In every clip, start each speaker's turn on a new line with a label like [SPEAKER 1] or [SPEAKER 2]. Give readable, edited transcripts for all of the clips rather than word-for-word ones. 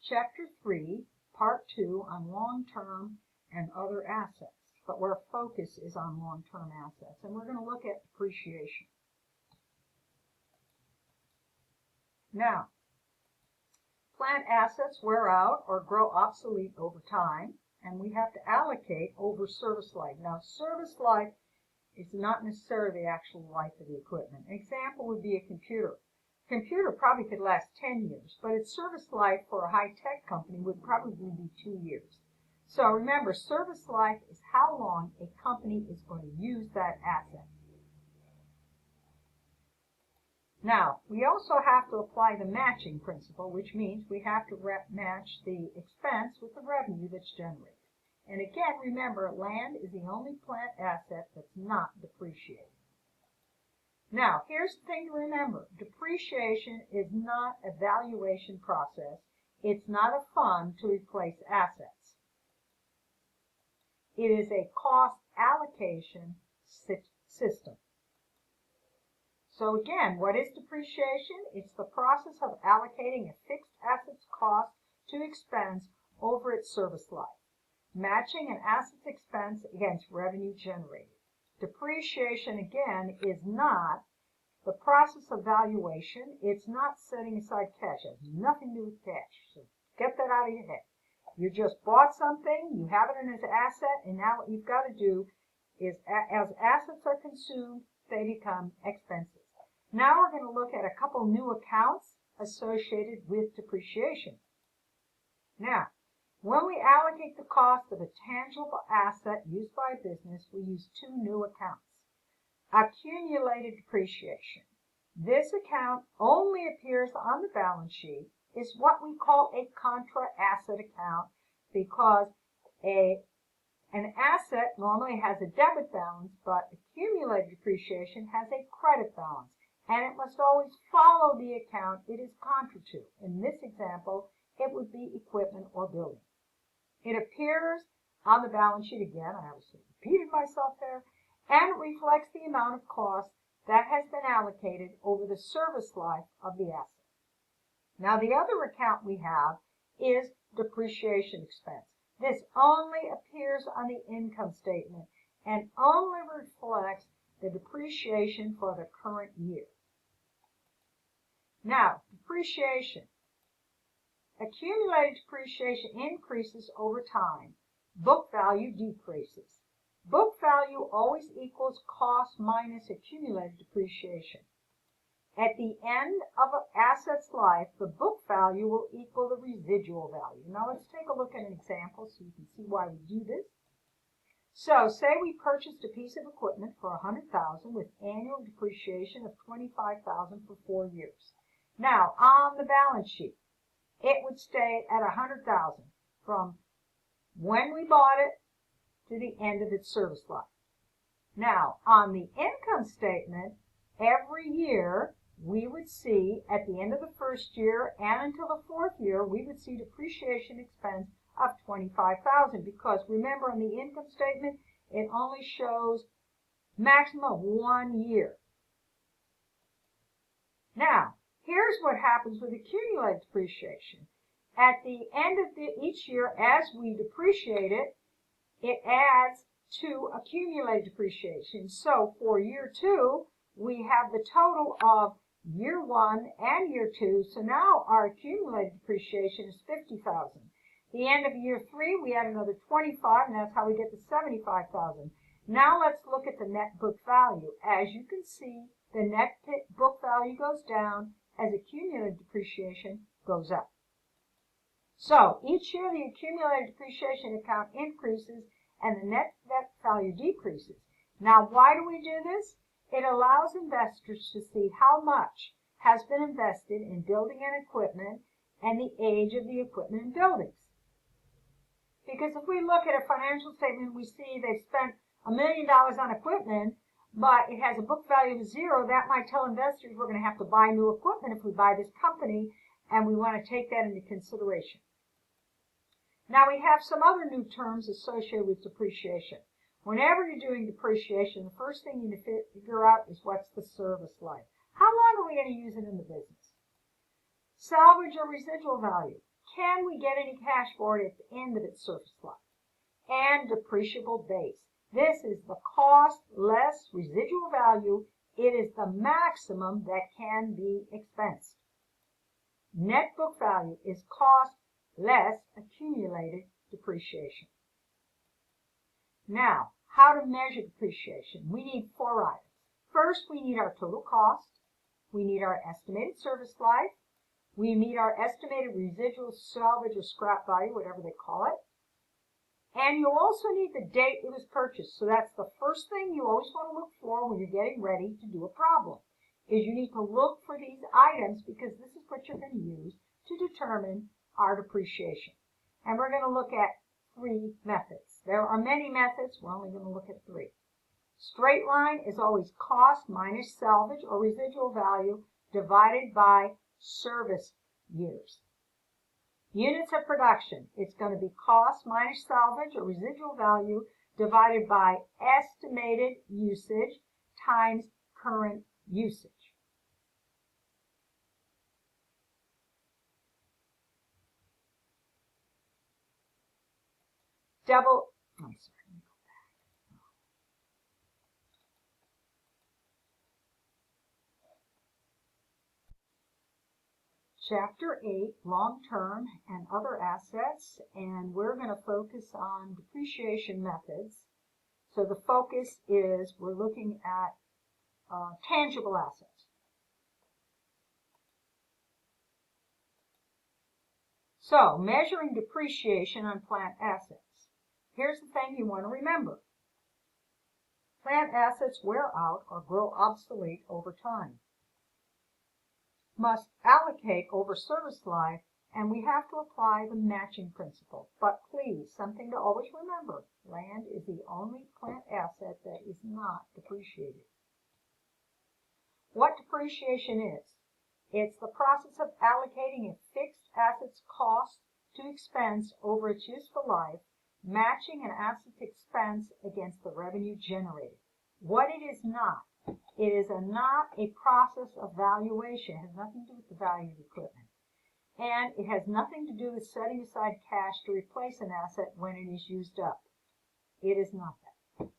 [SPEAKER 1] Chapter 3, Part 2 on long-term and other assets, but where focus is on long-term assets, and we're going to look at depreciation. Now, plant assets wear out or grow obsolete over time, and we have to allocate over service life. Now, service life is not necessarily the actual life of the equipment. An example would be a computer. A computer probably could last 10 years, but its service life for a high-tech company would probably be 2 years. So remember, service life is how long a company is going to use that asset. Now, we also have to apply the matching principle, which means we have to match the expense with the revenue that's generated. And again, remember, land is the only plant asset that's not depreciated. Now, here's the thing to remember. Depreciation is not a valuation process. It's not a fund to replace assets. It is a cost allocation system. So again, what is depreciation? It's the process of allocating a fixed asset's cost to expense over its service life, matching an asset's expense against revenue generated. Depreciation, again, is not the process of valuation. It's not setting aside cash. It has nothing to do with cash. So get that out of your head. You just bought something, you have it in as an asset, and now what you've got to do is, as assets are consumed, they become expenses. Now we're going to look at a couple new accounts associated with depreciation. Now, when we allocate the cost of a tangible asset used by a business, we use two new accounts. Accumulated depreciation. This account only appears on the balance sheet, is what we call a contra asset account, because an asset normally has a debit balance, but accumulated depreciation has a credit balance, and it must always follow the account it is contra to. In this example, it would be equipment or building. It appears on the balance sheet again, I obviously repeated myself there, and it reflects the amount of cost that has been allocated over the service life of the asset. Now, the other account we have is depreciation expense. This only appears on the income statement and only reflects the depreciation for the current year. Now, depreciation. Accumulated depreciation increases over time. Book value decreases. Book value always equals cost minus accumulated depreciation. At the end of an asset's life, the book value will equal the residual value. Now let's take a look at an example so you can see why we do this. So say we purchased a piece of equipment for $100,000 with annual depreciation of $25,000 for 4 years. Now on the balance sheet, it would stay at $100,000 from when we bought it to the end of its service life. Now on the income statement, every year we would see at the end of the first year and until the 4th year, we would see depreciation expense of $25,000, because remember, on the income statement, it only shows maximum of 1 year. Now, here's what happens with accumulated depreciation. At the end of each year, as we depreciate it, it adds to accumulated depreciation. So for year 2, we have the total of year 1 and year 2. So now our accumulated depreciation is $50,000. The end of year 3, we add another 25, and that's how we get to $75,000. Now let's look at the net book value. As you can see, the net book value goes down as accumulated depreciation goes up. So each year the accumulated depreciation account increases and the net value decreases. Now why do we do this? It allows investors to see how much has been invested in building and equipment and the age of the equipment and buildings. Because if we look at a financial statement, we see they've spent $1 million on equipment, but it has a book value of 0, that might tell investors we're going to have to buy new equipment if we buy this company, and we want to take that into consideration. Now we have some other new terms associated with depreciation. Whenever you're doing depreciation, the first thing you need to figure out is what's the service life. How long are we going to use it in the business? Salvage or residual value. can we get any cash for it at the end of its service life? And depreciable base. This is the cost less residual value. It is the maximum that can be expensed. Net book value is cost less accumulated depreciation. Now, how to measure depreciation? We need 4 items. First, we need our total cost. We need our estimated service life. We need our estimated residual salvage or scrap value, whatever they call it. And you also need the date it was purchased. So that's the first thing you always want to look for when you're getting ready to do a problem, is you need to look for these items because this is what you're going to use to determine our depreciation. And we're going to look at 3 methods. There are many methods. We're only going to look at 3. Straight line is always cost minus salvage or residual value divided by service years. Units of production, it's going to be cost minus salvage or residual value divided by estimated usage times current usage. Chapter 8, long-term and other assets, and we're going to focus on depreciation methods. So the focus is we're looking at tangible assets. So measuring depreciation on plant assets. Here's the thing you want to remember. Plant assets wear out or grow obsolete over time. Must allocate over service life, and we have to apply the matching principle. But please, something to always remember, land is the only plant asset that is not depreciated. What depreciation is? It's the process of allocating a fixed asset's cost to expense over its useful life, matching an asset's expense against the revenue generated. What it is not. It is not a process of valuation. It has nothing to do with the value of the equipment. And it has nothing to do with setting aside cash to replace an asset when it is used up. It is not that.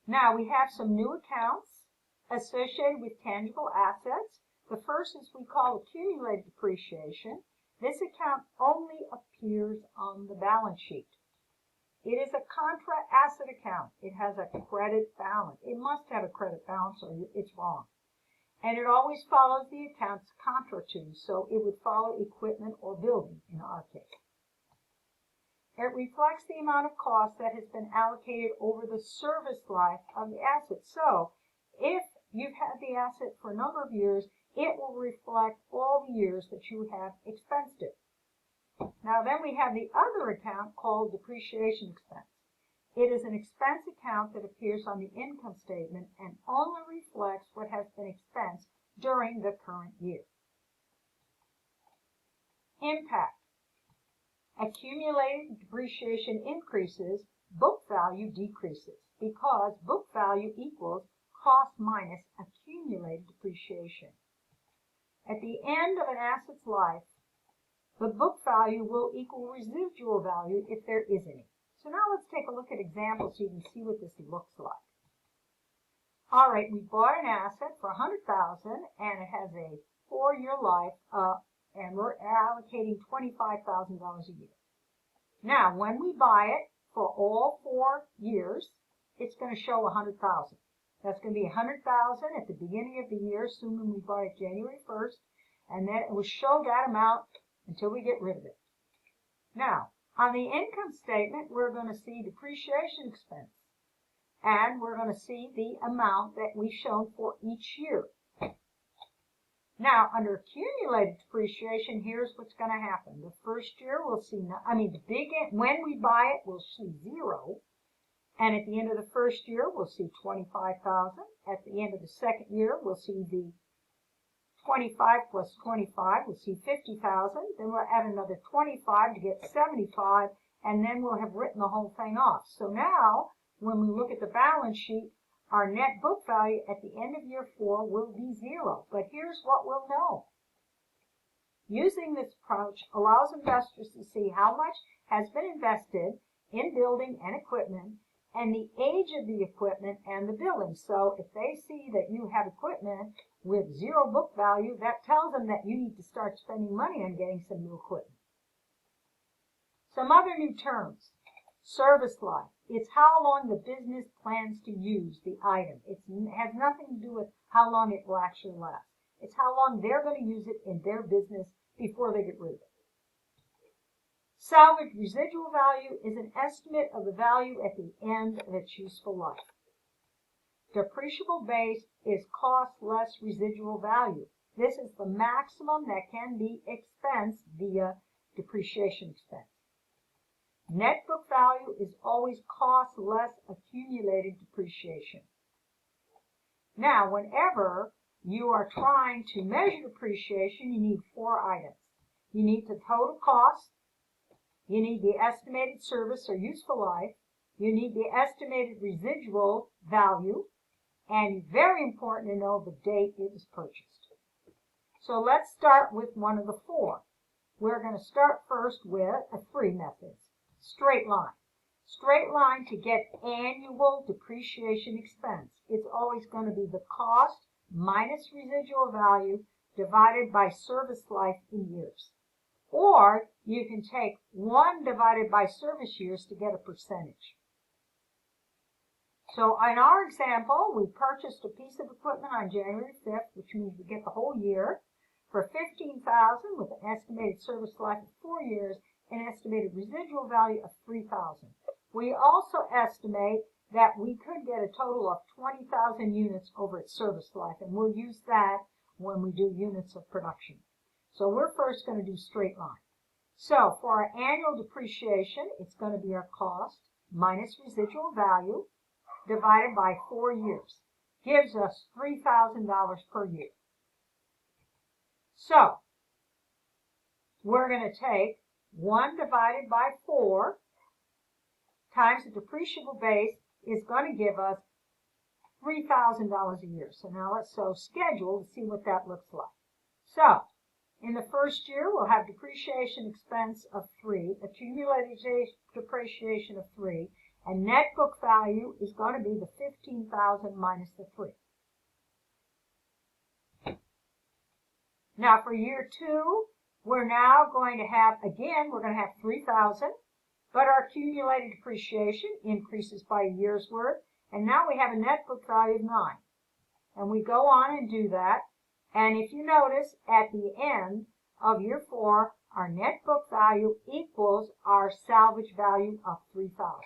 [SPEAKER 1] Now we have some new accounts associated with tangible assets. The first is we call accumulated depreciation. This account only appears on the balance sheet. It is a contra asset account. It has a credit balance. It must have a credit balance or it's wrong. And it always follows the account's contra to, so it would follow equipment or building in our case. It reflects the amount of cost that has been allocated over the service life of the asset. So if you've had the asset for a number of years, it will reflect all the years that you have expensed it. Now then we have the other account called depreciation expense. It is an expense account that appears on the income statement and only reflects what has been expensed during the current year. Impact. Accumulated depreciation increases, book value decreases because book value equals cost minus accumulated depreciation. At the end of an asset's life, the book value will equal residual value if there is any. So now let's take a look at examples so you can see what this looks like. All right, we bought an asset for $100,000 and it has a 4-year life and we're allocating $25,000 a year. Now, when we buy it for all 4 years, it's going to show $100,000. That's going to be $100,000 at the beginning of the year, assuming we buy it January 1st, and then it will show that amount until we get rid of it. Now, on the income statement, we're going to see depreciation expense, and we're going to see the amount that we've shown for each year. Now, under accumulated depreciation, here's what's going to happen. The first year, we'll see, when we buy it, we'll see 0. And at the end of the first year, we'll see $25,000. At the end of the second year, we'll see the 25 plus 25, we'll see $50,000. Then we'll add another 25 to get 75, and then we'll have written the whole thing off. So now, when we look at the balance sheet, our net book value at the end of year 4 will be 0. But here's what we'll know. Using this approach allows investors to see how much has been invested in building and equipment and the age of the equipment and the building. So if they see that you have equipment with zero book value, that tells them that you need to start spending money on getting some new equipment. Some other new terms. Service life. It's how long the business plans to use the item. It has nothing to do with how long it will actually last. It's how long they're going to use it in their business before they get rid of it. Salvage residual value is an estimate of the value at the end of its useful life. Depreciable base is cost less residual value. This is the maximum that can be expensed via depreciation expense. Net book value is always cost less accumulated depreciation. Now, whenever you are trying to measure depreciation, you need 4 items. You need the total cost, you need the estimated service or useful life, you need the estimated residual value, and very important to know the date it was purchased. So let's start with one of the 4. We're going to start first with 3 methods. Straight line. Straight line to get annual depreciation expense. It's always going to be the cost minus residual value divided by service life in years. Or you can take 1 divided by service years to get a percentage. So in our example, we purchased a piece of equipment on January 5th, which means we get the whole year, for $15,000 with an estimated service life of 4 years and an estimated residual value of $3,000. We also estimate that we could get a total of 20,000 units over its service life, and we'll use that when we do units of production. So we're first going to do straight line. So for our annual depreciation, it's going to be our cost minus residual value divided by 4 years. Gives us $3,000 per year. So we're going to take 1 divided by 4 times the depreciable base is going to give us $3,000 a year. So now let's schedule to see what that looks like. So in the first year, we'll have depreciation expense of 3, accumulated depreciation of 3, and net book value is going to be the $15,000 minus the 3. Now for year 2, we're now going to have, again, we're going to have 3,000, but our accumulated depreciation increases by a year's worth, and now we have a net book value of 9. And we go on and do that, and if you notice, at the end of year 4, our net book value equals our salvage value of 3,000.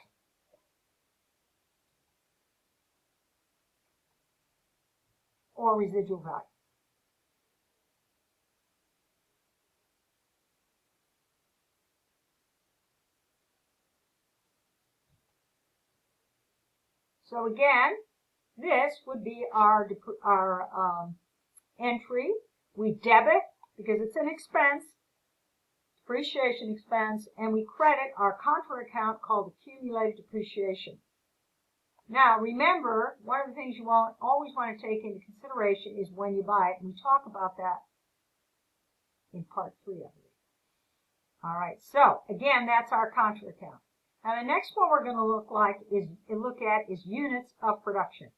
[SPEAKER 1] Or residual value. So again, this would be our entry. We debit because it's an expense, depreciation expense, and we credit our contra account called accumulated depreciation. Now remember, one of the things you always want to take into consideration is when you buy it, and we talk about that in part 3, I believe. All right, so again, that's our contra account. Now the next one we're going to look at is units of production,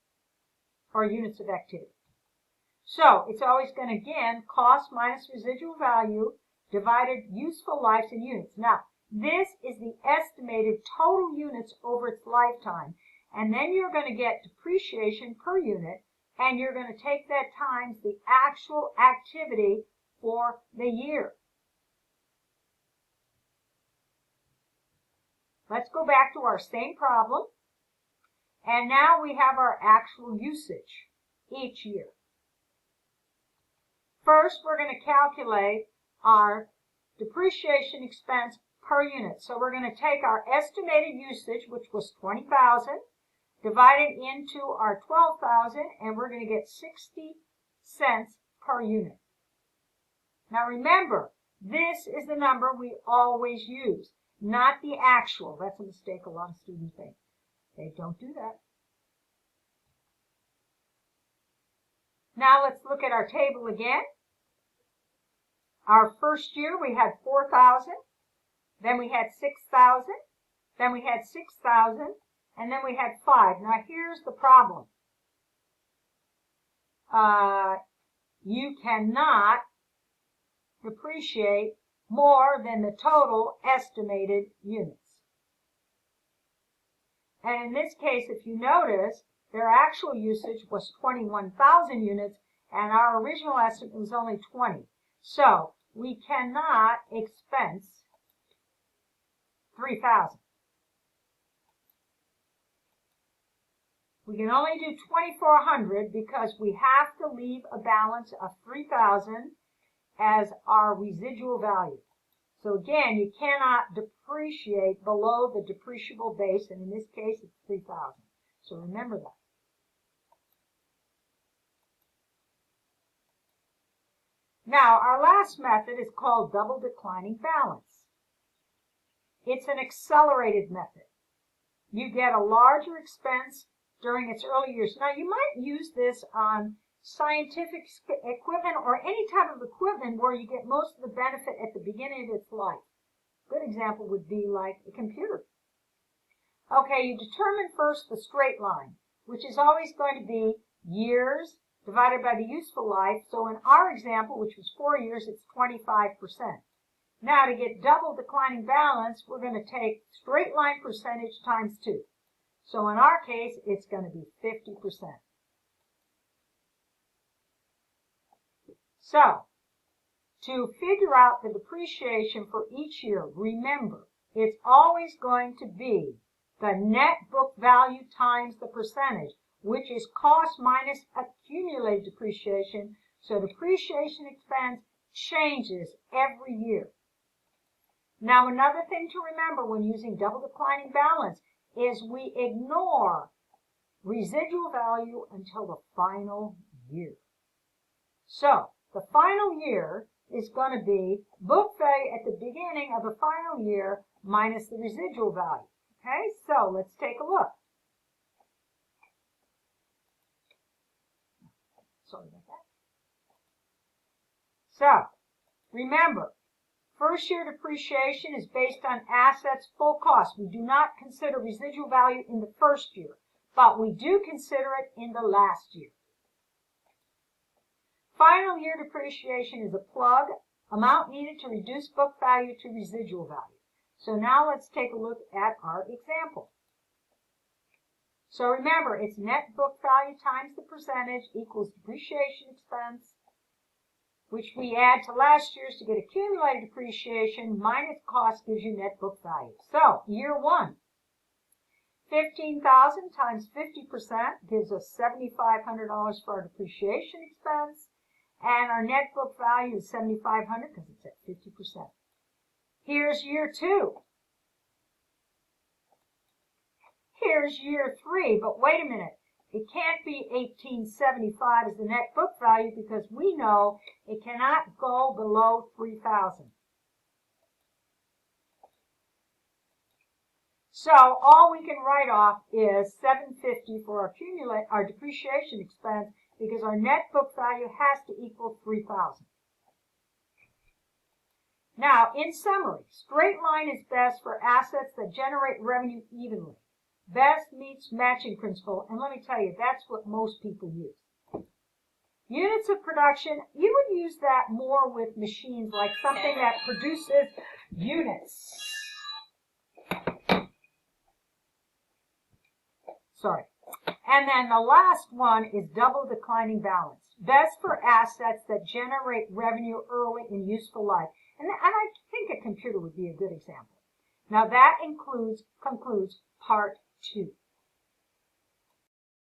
[SPEAKER 1] or units of activity. So it's always going to, again, cost minus residual value divided useful lives in units. Now this is the estimated total units over its lifetime, and then you're going to get depreciation per unit, and you're going to take that times the actual activity for the year. Let's go back to our same problem. And now we have our actual usage each year. First, we're going to calculate our depreciation expense per unit. So we're going to take our estimated usage, which was 20,000, divide it into our 12,000, and we're going to get 60 cents per unit. Now remember, this is the number we always use, not the actual. That's a mistake a lot of students make. They don't do that. Now let's look at our table again. our first year we had 4,000, then we had 6,000, then we had 6,000, and then we had 5. Now here's the problem. You cannot depreciate more than the total estimated units. And in this case, if you notice, their actual usage was 21,000 units, and our original estimate was only 20. So we cannot expense 3,000. We can only do 2,400 because we have to leave a balance of 3,000 as our residual value. So again, you cannot depreciate below the depreciable base, and in this case, it's 3,000. So remember that. Now, our last method is called double declining balance. It's an accelerated method. You get a larger expense during its early years. Now, you might use this on scientific equipment or any type of equipment where you get most of the benefit at the beginning of its life. A good example would be like a computer. Okay, you determine first the straight line, which is always going to be years divided by the useful life. So in our example, which was 4 years, it's 25%. Now to get double declining balance, we're going to take straight line percentage times 2. So in our case, it's going to be 50%. So, to figure out the depreciation for each year, remember, it's always going to be the net book value times the percentage, which is cost minus accumulated depreciation. So depreciation expense changes every year. Now, another thing to remember when using double declining balance is we ignore residual value until the final year. So, the final year is going to be book value at the beginning of the final year minus the residual value. Okay, so let's take a look. Sorry about that. So, remember, first year depreciation is based on assets full cost. We do not consider residual value in the first year, but we do consider it in the last year. Final year depreciation is a plug, amount needed to reduce book value to residual value. So now let's take a look at our example. So remember, it's net book value times the percentage equals depreciation expense, which we add to last year's to get accumulated depreciation minus cost gives you net book value. So year 1, 15,000 times 50% gives us $7,500 for our depreciation expense. And our net book value is $7,500 because it's at 50%. Here's year 2. Here's year 3, but wait a minute. It can't be $1,875 as the net book value because we know it cannot go below $3,000. So all we can write off is $750 for our depreciation expense because our net book value has to equal $3,000. Now, in summary, straight line is best for assets that generate revenue evenly. Best meets matching principle, and let me tell you, that's what most people use. Units of production, you would use that more with machines like something that produces units. Sorry. And then the last one is double declining balance. Best for assets that generate revenue early in useful life. And I think a computer would be a good example. Now that concludes part 2.